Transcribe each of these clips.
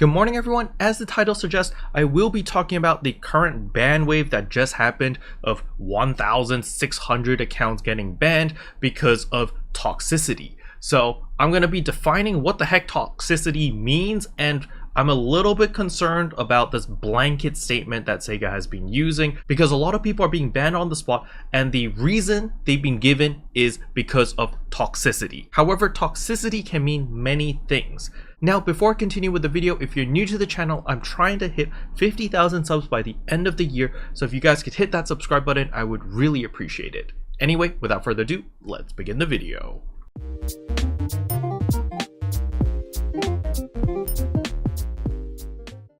Good morning everyone. As the title suggests, I will be talking about the current ban wave that just happened of 1,600 accounts getting banned because of toxicity. So I'm going to be defining what the heck toxicity means, and I'm a little bit concerned about this blanket statement that Sega has been using because a lot of people are being banned on the spot, and the reason they've been given is because of toxicity. However, toxicity can mean many things. Now, before I continue with the video, if you're new to the channel, I'm trying to hit 50,000 subs by the end of the year, so if you guys could hit that subscribe button, I would really appreciate it. Anyway, without further ado, let's begin the video.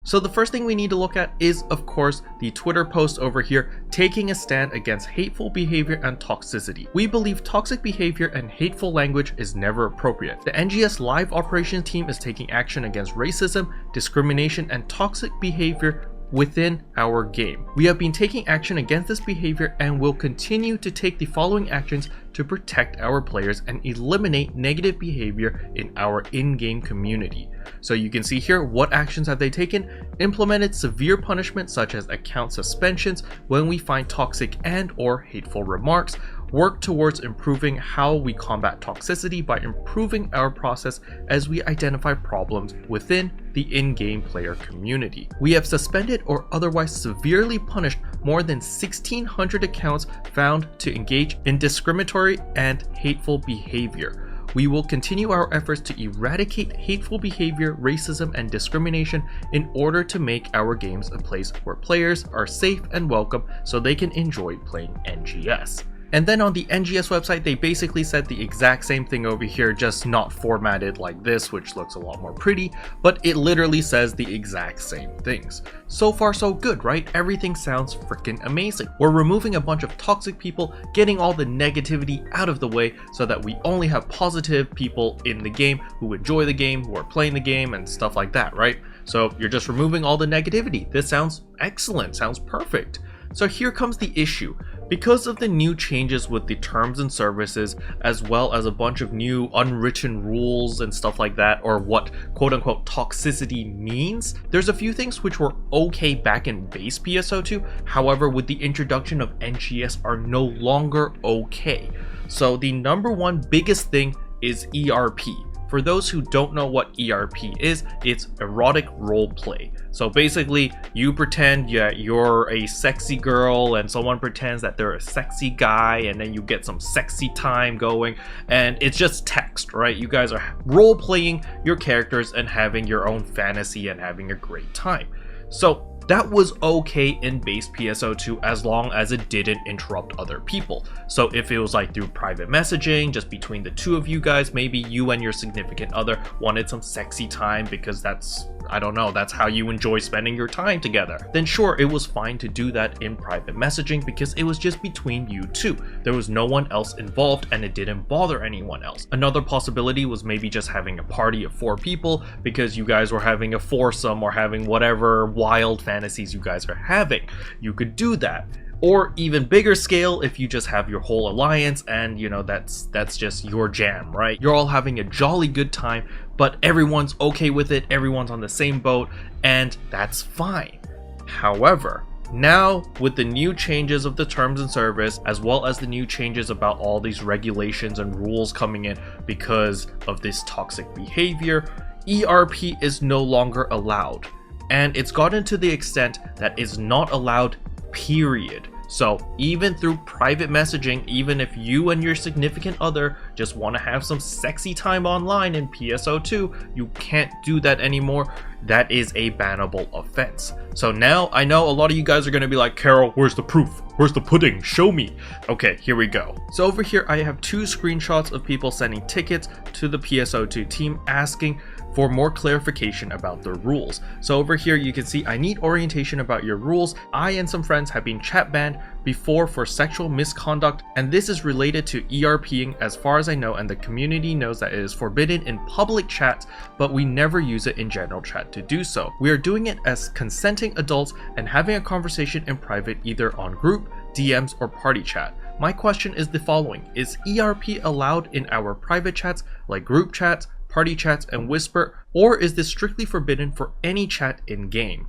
So the first thing we need to look at is, of course, the Twitter post over here taking a stand against hateful behavior and toxicity. We believe toxic behavior and hateful language is never appropriate. The NGS live operations team is taking action against racism, discrimination, and toxic behavior within our game. We have been taking action against this behavior and will continue to take the following actions to protect our players and eliminate negative behavior in our in-game community. So you can see here, what actions have they taken? Implemented severe punishment such as account suspensions when we find toxic and or hateful remarks. Work towards improving how we combat toxicity by improving our process as we identify problems within the in-game player community. We have suspended or otherwise severely punished more than 1,600 accounts found to engage in discriminatory and hateful behavior. We will continue our efforts to eradicate hateful behavior, racism, and discrimination in order to make our games a place where players are safe and welcome so they can enjoy playing NGS. And then on the NGS website, they basically said the exact same thing over here, just not formatted like this, which looks a lot more pretty, but it literally says the exact same things. So far so good, right? Everything sounds freaking amazing. We're removing a bunch of toxic people, getting all the negativity out of the way so that we only have positive people in the game who enjoy the game, who are playing the game, and stuff like that, right? So you're just removing all the negativity. This sounds excellent, sounds perfect. So here comes the issue. Because of the new changes with the terms and services, as well as a bunch of new unwritten rules and stuff like that, or what quote-unquote toxicity means, there's a few things which were okay back in base PSO2, however with the introduction of NGS are no longer okay. So the number one biggest thing is ERP. For those who don't know what ERP is, it's erotic role play. So basically, you pretend you're a sexy girl and someone pretends that they're a sexy guy, and then you get some sexy time going, and it's just text, right? You guys are role playing your characters and having your own fantasy and having a great time. So that was okay in base PSO2 as long as it didn't interrupt other people. So if it was like through private messaging, just between the two of you guys, maybe you and your significant other wanted some sexy time because that's, I don't know, that's how you enjoy spending your time together, then sure, it was fine to do that in private messaging because it was just between you two. There was no one else involved and it didn't bother anyone else. Another possibility was maybe just having a party of 4 people because you guys were having a foursome or having whatever wild fantasies you guys are having. You could do that. Or even bigger scale if you just have your whole alliance and you know that's just your jam, right? You're all having a jolly good time, but everyone's okay with it, everyone's on the same boat, and that's fine. However, now with the new changes of the terms and service, as well as the new changes about all these regulations and rules coming in because of this toxic behavior, ERP is no longer allowed. And it's gotten to the extent that it's not allowed, period. So even through private messaging, even if you and your significant other just want to have some sexy time online in PSO2, you can't do that anymore. That is a bannable offense. So now I know a lot of you guys are going to be like, Carol, where's the proof? Where's the pudding? Show me. Okay, here we go. So over here I have 2 screenshots of people sending tickets to the PSO2 team asking for more clarification about the rules. So over here you can see I need orientation about your rules. I and some friends have been chat banned before for sexual misconduct, and this is related to ERPing as far as I know, and the community knows that it is forbidden in public chats, but we never use it in general chat to do so. We are doing it as consenting adults and having a conversation in private either on group, DMs, or party chat. My question is the following: is ERP allowed in our private chats like group chats, party chats, and whisper, or is this strictly forbidden for any chat in-game?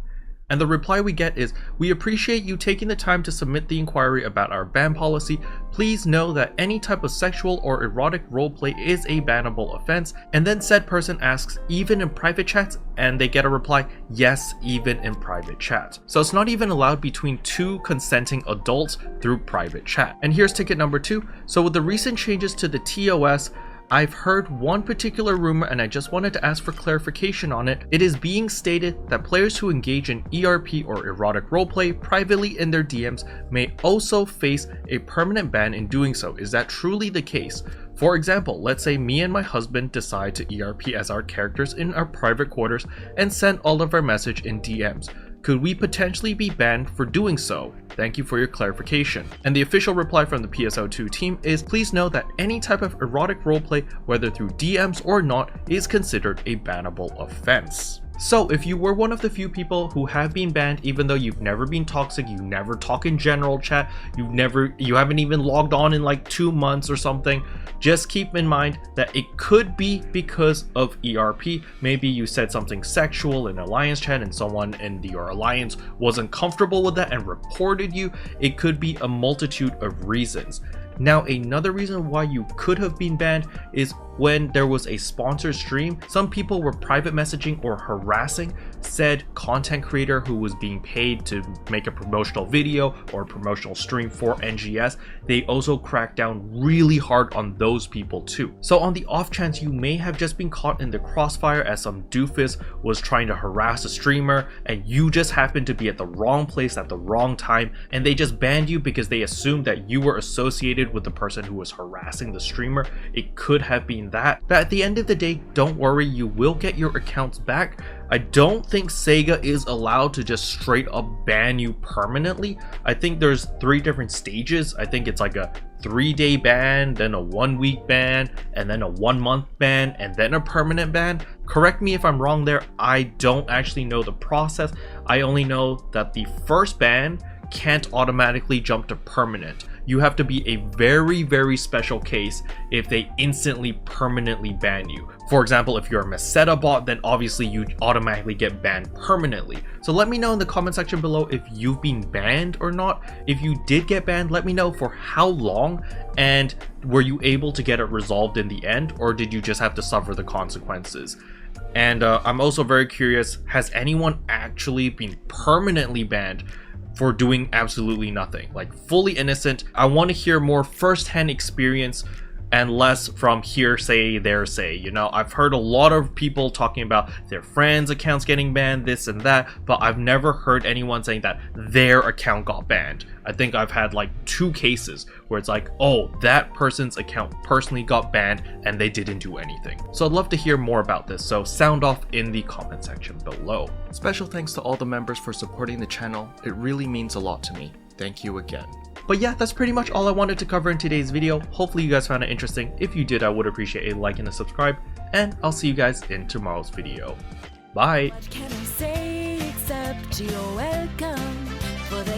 And the reply we get is, we appreciate you taking the time to submit the inquiry about our ban policy. Please know that any type of sexual or erotic roleplay is a bannable offense. And then said person asks, even in private chats? And they get a reply, yes, even in private chat. So it's not even allowed between two consenting adults through private chat. And here's ticket number 2. So with the recent changes to the TOS, I've heard one particular rumor and I just wanted to ask for clarification on it. It is being stated that players who engage in ERP or erotic roleplay privately in their DMs may also face a permanent ban in doing so. Is that truly the case? For example, let's say me and my husband decide to ERP as our characters in our private quarters and send all of our message in DMs. Could we potentially be banned for doing so? Thank you for your clarification. And the official reply from the PSO2 team is, please know that any type of erotic roleplay, whether through DMs or not, is considered a bannable offense. So if you were one of the few people who have been banned, even though you've never been toxic, you never talk in general chat, you haven't even logged on in like 2 months or something, just keep in mind that it could be because of ERP. Maybe you said something sexual in alliance chat and someone in your alliance wasn't comfortable with that and reported you. It could be a multitude of reasons. Now, another reason why you could have been banned is when there was a sponsored stream. Some people were private messaging or harassing said content creator who was being paid to make a promotional video or a promotional stream for NGS. They also cracked down really hard on those people too. So on the off chance you may have just been caught in the crossfire as some doofus was trying to harass a streamer and you just happened to be at the wrong place at the wrong time and they just banned you because they assumed that you were associated with the person who was harassing the streamer, it could have been that. But at the end of the day, don't worry, you will get your accounts back. I don't think Sega is allowed to just straight up ban you permanently. I think there's 3 different stages. I think it's like a 3-day ban, then a 1-week ban, and then a 1-month ban, and then a permanent ban. Correct me if I'm wrong there. I don't actually know the process. I only know that the first ban can't automatically jump to permanent. You have to be a very, very special case if they instantly permanently ban you. For example, if you're a Meseta bot, then obviously you automatically get banned permanently. So let me know in the comment section below if you've been banned or not. If you did get banned, let me know for how long, and were you able to get it resolved in the end, or did you just have to suffer the consequences? And I'm also very curious, has anyone actually been permanently banned for doing absolutely nothing, like fully innocent? I want to hear more first-hand experience and less from hearsay, there's-say. You know, I've heard a lot of people talking about their friends' accounts getting banned, this and that, but I've never heard anyone saying that their account got banned. I think I've had like 2 cases where it's like, oh, that person's account personally got banned and they didn't do anything. So I'd love to hear more about this, so sound off in the comment section below. Special thanks to all the members for supporting the channel. It really means a lot to me. Thank you again. But yeah, that's pretty much all I wanted to cover in today's video. Hopefully you guys found it interesting. If you did, I would appreciate a like and a subscribe, and I'll see you guys in tomorrow's video. Bye! What can I say except you're welcome for the